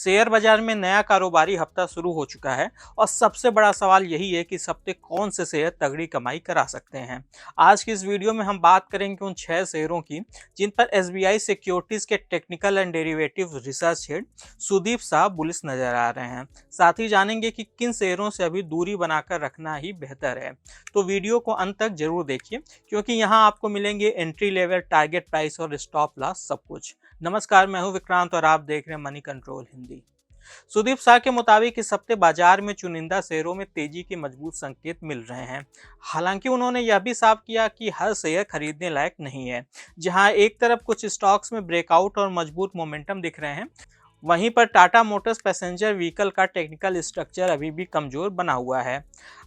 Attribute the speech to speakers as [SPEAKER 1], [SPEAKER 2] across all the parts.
[SPEAKER 1] Share बाजार में नया कारोबारी हफ्ता शुरू हो चुका है और सबसे बड़ा सवाल यही है कि इस हफ्ते कौन से शेयर तगड़ी कमाई करा सकते हैं। आज की इस वीडियो में हम बात करेंगे उन 6 शेयरों की जिन पर एसबीआई सिक्योरिटीज के technical and derivative research head Sudeep Shah bullish नजर आ रहे हैं। साथ ही जानेंगे कि किन शेयरों से अभी दूरी बनाकर रखना ही बेहतर है। तो वीडियो को अंत तक जरूर देखिए क्योंकि यहाँ आपको मिलेंगे एंट्री लेवल, टारगेट प्राइस और स्टॉप लॉस सब कुछ। नमस्कार, मैं हूं विक्रांत और आप देख रहे हैं मनी कंट्रोल हिंदी। सुदीप शाह के मुताबिक इस हफ्ते बाजार में चुनिंदा शेयरों में तेजी के मजबूत संकेत मिल रहे हैं। हालांकि उन्होंने यह भी साफ किया कि हर शेयर खरीदने लायक नहीं है। जहां एक तरफ कुछ स्टॉक्स में ब्रेकआउट और मजबूत मोमेंटम दिख रहे हैं, वहीं पर टाटा मोटर्स पैसेंजर व्हीकल का टेक्निकल स्ट्रक्चर अभी भी कमजोर बना हुआ है।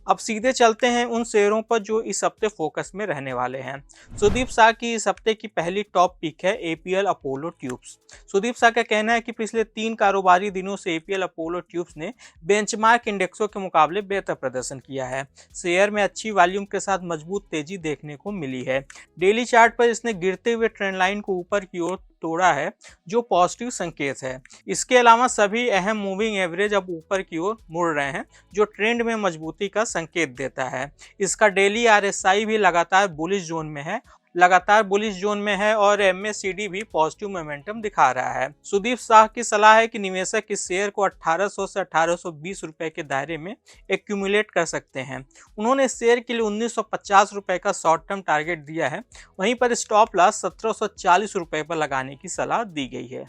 [SPEAKER 1] अब सीधे चलते हैं उन शेयरों पर जो इस हफ्ते फोकस में रहने वाले हैं। सुदीप शाह की इस हफ्ते की पहली टॉप पिक है APL Apollo tubes. Sudeep Shah का कहना है कि पिछले 3 कारोबारी दिनों से एपीएल अपोलो ट्यूब्स ने बेंचमार्क इंडेक्सों के मुकाबले बेहतर प्रदर्शन किया है। शेयर में अच्छी वॉल्यूम के साथ मजबूत तेजी देखने को मिली है। डेली चार्ट पर इसने गिरते हुए ट्रेंड लाइन को ऊपर की ओर तोड़ा है, जो पॉजिटिव संकेत है। इसके अलावा सभी अहम मूविंग एवरेज अब ऊपर की ओर मुड़ रहे हैं, जो ट्रेंड में मजबूती का संकेत देता है। इसका डेली आरएसआई भी लगातार बुलिश जोन में है और एमएसीडी भी पॉजिटिव मोमेंटम दिखा रहा है। सुदीप शाह की सलाह है कि निवेशक इस शेयर को 1800 से 1820 रुपए के दायरे में एक्यूमुलेट कर सकते हैं। उन्होंने इस शेयर के लिए 1950 रुपए का शॉर्ट टर्म टारगेट दिया है। वहीं पर स्टॉप लॉस 1740 रुपए पर लगाने की सलाह दी गई है।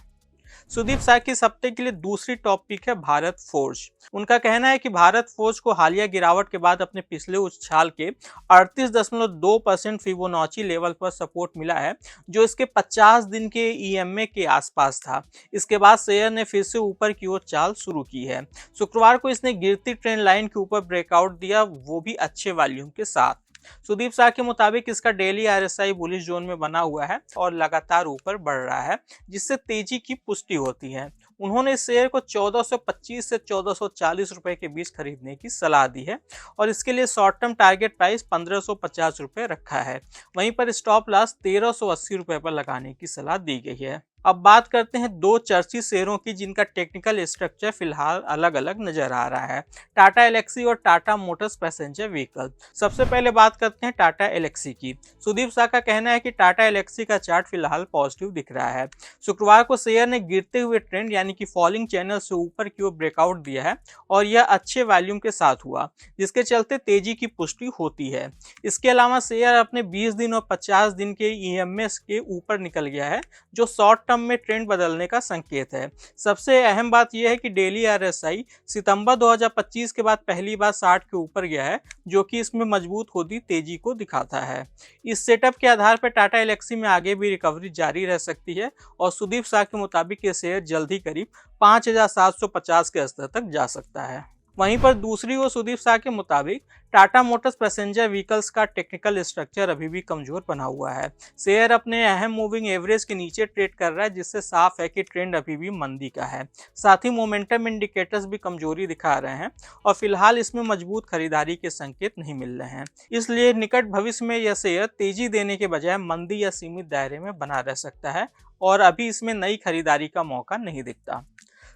[SPEAKER 1] सुदीप शाह की इस हफ्ते के लिए दूसरी टॉप पिक है भारत फोर्ज। उनका कहना है कि भारत फोर्ज को हालिया गिरावट के बाद अपने पिछले उछाल के 38.2% फिबोनाची लेवल पर सपोर्ट मिला है, जो इसके 50 दिन के ईएमए के आसपास था। इसके बाद शेयर ने फिर से ऊपर की ओर चाल शुरू की है। शुक्रवार को इसने गिरती ट्रेंड लाइन के ऊपर ब्रेकआउट दिया, वो भी अच्छे वॉल्यूम के साथ। सुदीप शाह के मुताबिक इसका डेली आरएसआई बुलिश जोन में बना हुआ है और लगातार ऊपर बढ़ रहा है, जिससे तेजी की पुष्टि होती है। उन्होंने इस शेयर को 1425 से 1440 रुपए के बीच खरीदने की सलाह दी है और इसके लिए शॉर्ट टर्म टारगेट प्राइस 1550 रुपए रखा है। वहीं पर स्टॉप लॉस 1380 रुपए पर लगाने की सलाह दी गई है। अब बात करते हैं 2 चर्चित शेयरों की जिनका टेक्निकल स्ट्रक्चर फिलहाल अलग अलग नजर आ रहा है, टाटा एलेक्सी और टाटा मोटर्स पैसेंजर व्हीकल। सबसे पहले बात करते हैं टाटा एलेक्सी की। सुदीप शाह का कहना है कि टाटा एलेक्सी का चार्ट फिलहाल पॉजिटिव दिख रहा है। शुक्रवार को शेयर ने गिरते हुए ट्रेंड यानी कि फॉलिंग चैनल से ऊपर की ओर ब्रेकआउट दिया है और यह अच्छे वॉल्यूम के साथ हुआ, जिसके चलते तेजी की पुष्टि होती है। इसके अलावा शेयर अपने 20 दिन और 50 दिन के ईएमएस के ऊपर निकल गया है, जो शॉर्ट टर्म में ट्रेंड बदलने का संकेत है। सबसे अहम बात यह है कि डेली आरएसआई सितंबर 2025 के बाद पहली बार 60 के ऊपर गया है, जो कि इसमें मजबूत होती तेजी को दिखाता है। इस सेटअप के आधार पर टाटा एलेक्सी में आगे भी रिकवरी जारी रह सकती है और सुदीप शाह के मुताबिक ये शेयर जल्द ही करीब 5750 के स्तर तक जा सकता है। वहीं पर दूसरी ओर सुदीप शाह के मुताबिक टाटा मोटर्स पैसेंजर व्हीकल्स का टेक्निकल स्ट्रक्चर अभी भी कमजोर बना हुआ है। शेयर अपने अहम मूविंग एवरेज के नीचे ट्रेड कर रहा है, जिससे साफ है कि ट्रेंड अभी भी मंदी का है। साथ ही मोमेंटम इंडिकेटर्स भी कमजोरी दिखा रहे हैं और फिलहाल इसमें मजबूत खरीदारी के संकेत नहीं मिल रहे हैं। इसलिए निकट भविष्य में यह शेयर तेजी देने के बजाय मंदी या सीमित दायरे में बना रह सकता है और अभी इसमें नई खरीदारी का मौका नहीं दिखता।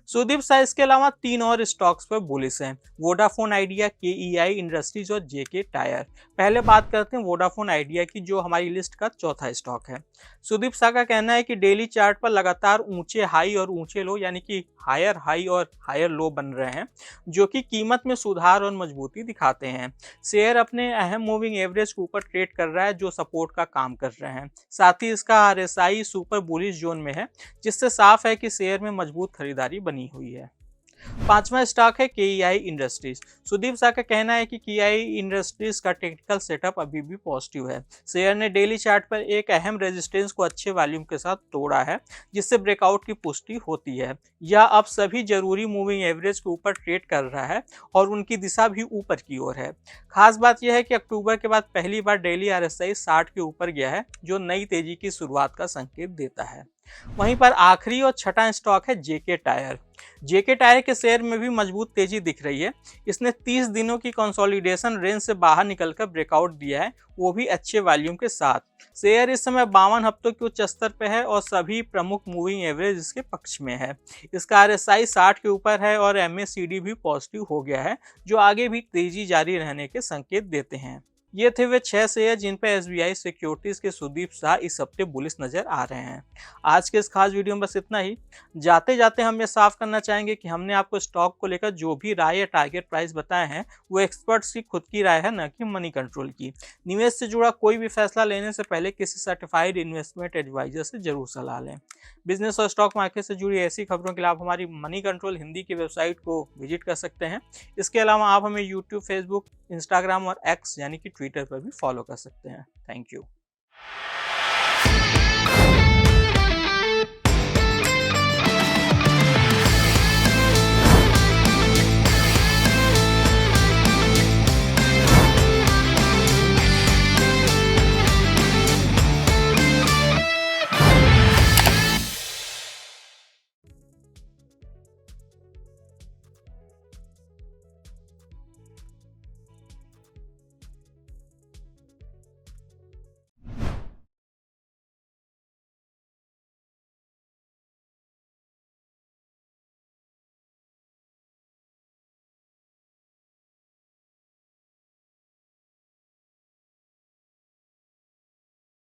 [SPEAKER 1] सुदीप शाह इसके अलावा 3 और स्टॉक्स पर बुलिश हैं, वोडाफोन आइडिया, केईआई इंडस्ट्रीज और जेके टायर। पहले बात करते हैं वोडाफोन आइडिया की, जो हमारी लिस्ट का चौथा स्टॉक है। सुदीप शाह का कहना है कि डेली चार्ट पर लगातार ऊंचे हाई और ऊंचे लो यानी कि हायर हाई और हायर लो बन रहे हैं, जो कि कीमत में सुधार और मजबूती दिखाते हैं। शेयर अपने अहम मूविंग एवरेज के ऊपर ट्रेड कर रहा है, जो सपोर्ट का काम कर रहे हैं। साथ ही इसका आरएसआई सुपर बुलिश जोन में है, जिससे साफ है कि शेयर में मजबूत खरीदारी बनी हुई है। 5वां स्टॉक है केईआई इंडस्ट्रीज। सुदीप शाह का कहना है कि केईआई इंडस्ट्रीज का टेक्निकल सेटअप अभी भी पॉजिटिव है। शेयर ने डेली चार्ट पर एक अहम रेजिस्टेंस को अच्छे वॉल्यूम के साथ तोड़ा है, जिससे ब्रेकआउट की पुष्टि होती है। यह अब सभी जरूरी मूविंग एवरेज के ऊपर ट्रेड कर रहा है और उनकी दिशा भी ऊपर की ओर है। खास बात यह है कि अक्टूबर के बाद पहली बार डेली आरएसआई 60 के ऊपर गया है, जो नई तेजी की शुरुआत का संकेत देता है। वहीं पर आखिरी और छठा स्टॉक है जेके टायर। जेके टायर के शेयर में भी मजबूत तेजी दिख रही है। इसने 30 दिनों की कंसोलिडेशन रेंज से बाहर निकलकर ब्रेकआउट दिया है, वो भी अच्छे वॉल्यूम के साथ। शेयर इस समय 52 हफ्तों के उच्च स्तर पे है और सभी प्रमुख मूविंग एवरेज इसके पक्ष में है। इसका आरएसआई 60 के ऊपर है और एमएसीडी भी पॉजिटिव हो गया है, जो आगे भी तेजी जारी रहने के संकेत देते हैं। ये थे वे 6 शेयर जिन पर एसबीआई सिक्योरिटीज के सुदीप शाह इस हफ्ते बुलिश नजर आ रहे हैं। आज के इस खास वीडियो में बस इतना ही। जाते जाते हम ये साफ करना चाहेंगे कि हमने आपको स्टॉक को लेकर जो भी राय या टारगेट प्राइस बताए हैं वो एक्सपर्ट्स की खुद की राय है, न कि मनी कंट्रोल की। निवेश से जुड़ा कोई भी फैसला लेने से पहले किसी सर्टिफाइड इन्वेस्टमेंट एडवाइजर से जरूर सलाह लें। बिजनेस और स्टॉक मार्केट से जुड़ी ऐसी खबरों के लिए आप हमारी मनी कंट्रोल हिंदी की वेबसाइट को विजिट कर सकते हैं। इसके अलावा आप हमें यूट्यूब, फेसबुक, इंस्टाग्राम और एक्स यानी कि ट्विटर पर भी फॉलो कर सकते हैं। Thank you.